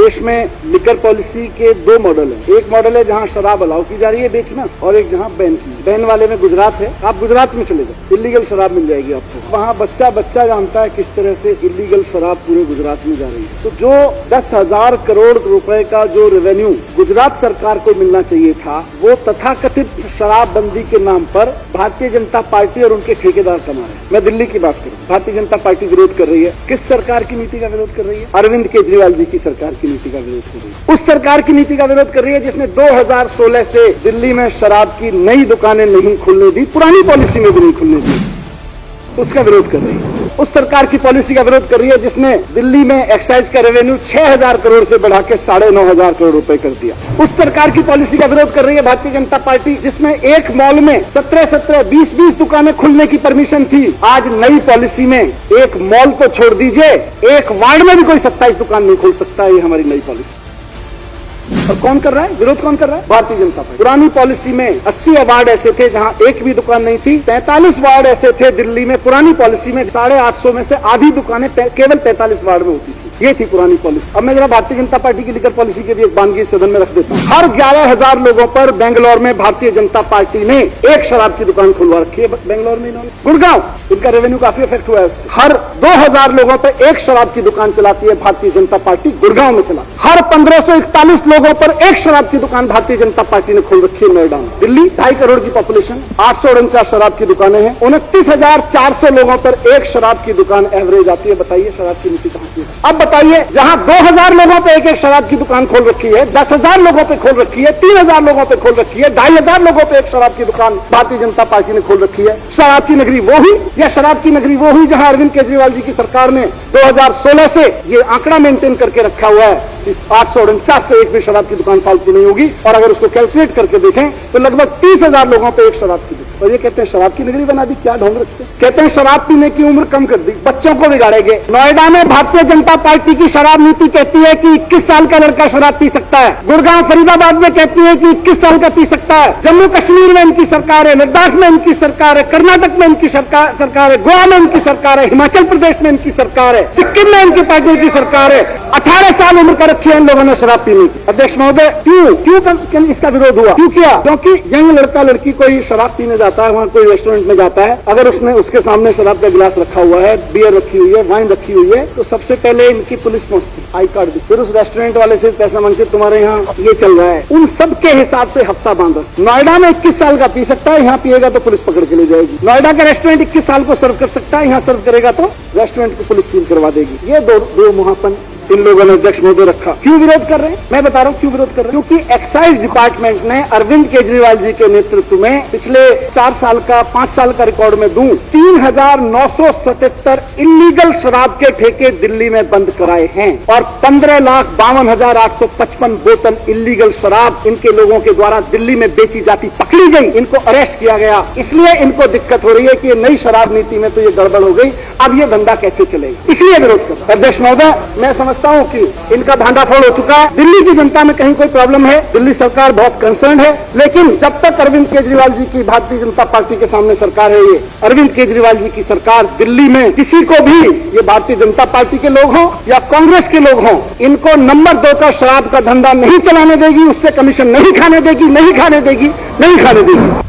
देश में liquor policy के दो मॉडल हैं। एक मॉडल है जहां शराब अलाउ की जा रही है बेचना, और एक जहां बैन की। बैन वाले में गुजरात है, आप गुजरात में चले जाओ, इलीगल शराब मिल जाएगी आपको। वहां बच्चा बच्चा जानता है किस तरह से इलीगल शराब पूरे गुजरात में जा रही है। तो जो 10,000 करोड़ रुपए का जो रेवेन्यू गुजरात सरकार को मिलना चाहिए था, वो तथाकथित शराबबंदी के नाम पर भारतीय जनता पार्टी और उनके ठेकेदार कमा रहे हैं। मैं दिल्ली की बात करूं, भारतीय जनता पार्टी विरोध कर रही है। किस सरकार की नीति का विरोध कर रही है? अरविंद केजरीवाल जी की सरकार की नीति का विरोध कर रही है। उस सरकार की नीति का विरोध कर रही है जिसने 2016 से दिल्ली में शराब की नई दुकानें नहीं खुलने दी, पुरानी पॉलिसी में भी नहीं खुलने दी, उसका विरोध कर रही है। उस सरकार की पॉलिसी का विरोध कर रही है जिसने दिल्ली में एक्साइज का रेवेन्यू 6,000 करोड़ से बढ़ा के 9,500 करोड़ रुपए कर दिया। उस सरकार की पॉलिसी का विरोध कर रही है भारतीय जनता पार्टी जिसमें एक मॉल में 17-17, 20-20 दुकानें खुलने की परमिशन थी। आज नई पॉलिसी में एक मॉल तो छोड़ दीजिए, एक वार्ड में भी कोई 27 दुकान नहीं खोल सकता। ये हमारी नई पॉलिसी। और कौन कर रहा है विरोध? कौन कर रहा है? भारतीय जनता पार्टी। पुरानी पॉलिसी में 80 वार्ड ऐसे थे जहां एक भी दुकान नहीं थी। 45 वार्ड ऐसे थे दिल्ली में पुरानी पॉलिसी में, 850 में से आधी दुकानें केवल 45 वार्ड में होती थी। ये थी पुरानी पॉलिसी। अब मैं जरा भारतीय जनता पार्टी की लिकर पॉलिसी की भी एक बानगी सदन में रख देता हूँ। हर 11,000 लोगों पर बेंगलोर में भारतीय जनता पार्टी ने एक शराब की दुकान खुलवा रखी है। बेंगलोर में इन्होंने, गुड़गांव, इनका रेवेन्यू काफी इफेक्ट हुआ है इससे। हर 2,000 लोगों पर एक शराब की दुकान चलाती है भारतीय जनता पार्टी, गुड़गांव में चला। हर 1541 लोगों पर एक शराब की दुकान भारतीय जनता पार्टी ने खोल रखी है नोएडा में। दिल्ली 2.5 करोड़ की पॉपुलेशन, 849 शराब की दुकानें हैं, 29,400 लोगों पर एक शराब की दुकान एवरेज आती है। बताइए शराब की नीति कहां की है? अब बताइए, जहां 2,000 लोगों पे एक शराब की दुकान खोल रखी है, 10,000 लोगों पे खोल रखी है, 3,000 लोगों पे खोल रखी है, 2,500 लोगों पे एक शराब की दुकान भारतीय जनता पार्टी ने खोल रखी है। शराब की नगरी वो हुई या शराब की नगरी वो हुई जहां अरविंद केजरीवाल जी की सरकार ने 2016 से ये आंकड़ा मेंटेन करके रखा हुआ है कि 849 से एक भी शराब की दुकान फालतू नहीं होगी। और अगर उसको कैलकुलेट करके देखें तो लगभग 30,000 लोगों पे एक शराब की दुकान। और ये कहते हैं शराब की नगरी बना दी। क्या ढोंग रचते? कहते हैं शराब पीने की उम्र कम कर दी, बच्चों को बिगाड़ेंगे। नोएडा में भारतीय जनता पार्टी की शराब नीति कहती है कि 21 साल का लड़का शराब पी सकता है। गुड़गांव फरीदाबाद में कहती है कि 21 साल का पी सकता है। जम्मू कश्मीर में इनकी सरकार है, लद्दाख में इनकी सरकार है, कर्नाटक में इनकी सरकार है, गोवा में इनकी सरकार है, हिमाचल प्रदेश में इनकी सरकार है, सिक्किम में इनकी पार्टी की सरकार है। 18 साल उम्र का रखी है इन लोगों ने शराब पीने की। अध्यक्ष महोदय, क्यों इसका विरोध हुआ? क्यों किया? क्योंकि यंग लड़का लड़की कोई शराब पीने जाता है, वहां कोई रेस्टोरेंट में जाता है, अगर उसने उसके सामने शराब का गिलास रखा हुआ है, बियर रखी हुई है, वाइन रखी हुई है, तो सबसे पहले इनकी पुलिस पहुंचती, आई कार्ड दी, फिर उस रेस्टोरेंट वाले से पैसा मांगते, तुम्हारे यहाँ ये चल रहा है। उन सब के हिसाब से हफ्ता बांधा। नोएडा में 21 साल का पी सकता है, यहाँ पिएगा तो पुलिस पकड़ के ले जाएगी। नोएडा का रेस्टोरेंट 21 साल को सर्व कर सकता है, यहाँ सर्व करेगा तो रेस्टोरेंट को पुलिस सील करवा देगी। ये दो मुहापन इन लोगों ने अध्यक्ष महोदय रखा। क्यों विरोध कर रहे हैं? मैं बता रहा हूं क्यों विरोध कर रहे हैं। क्योंकि एक्साइज डिपार्टमेंट ने अरविंद केजरीवाल जी के नेतृत्व में पिछले 4 साल का 5 साल का रिकॉर्ड में दूं 3,977 इलीगल शराब के ठेके दिल्ली में बंद कराए हैं और 15,52,855 बोतल इलीगल शराब इनके लोगों के द्वारा दिल्ली में बेची जाती पकड़ी गई, इनको अरेस्ट किया गया। इसलिए इनको दिक्कत हो रही है कि ये नई शराब नीति में तो ये गड़बड़ हो गई, अब ये धंधा कैसे चलेगा, इसलिए विरोध कर रहा है। अध्यक्ष महोदय, मैं समझता हूं कि इनका भांडाफोड़ हो चुका है। दिल्ली की जनता में कहीं कोई प्रॉब्लम है, दिल्ली सरकार बहुत कंसर्न है, लेकिन जब तक अरविंद केजरीवाल जी की भारतीय जनता पार्टी के सामने सरकार है, ये अरविंद केजरीवाल जी की सरकार दिल्ली में किसी को भी, ये भारतीय जनता पार्टी के लोग हों या कांग्रेस के लोग हों, इनको नंबर 2 का शराब का धंधा नहीं चलाने देगी, उससे कमीशन नहीं खाने देगी, नहीं खाने देगी, नहीं खाने देगी।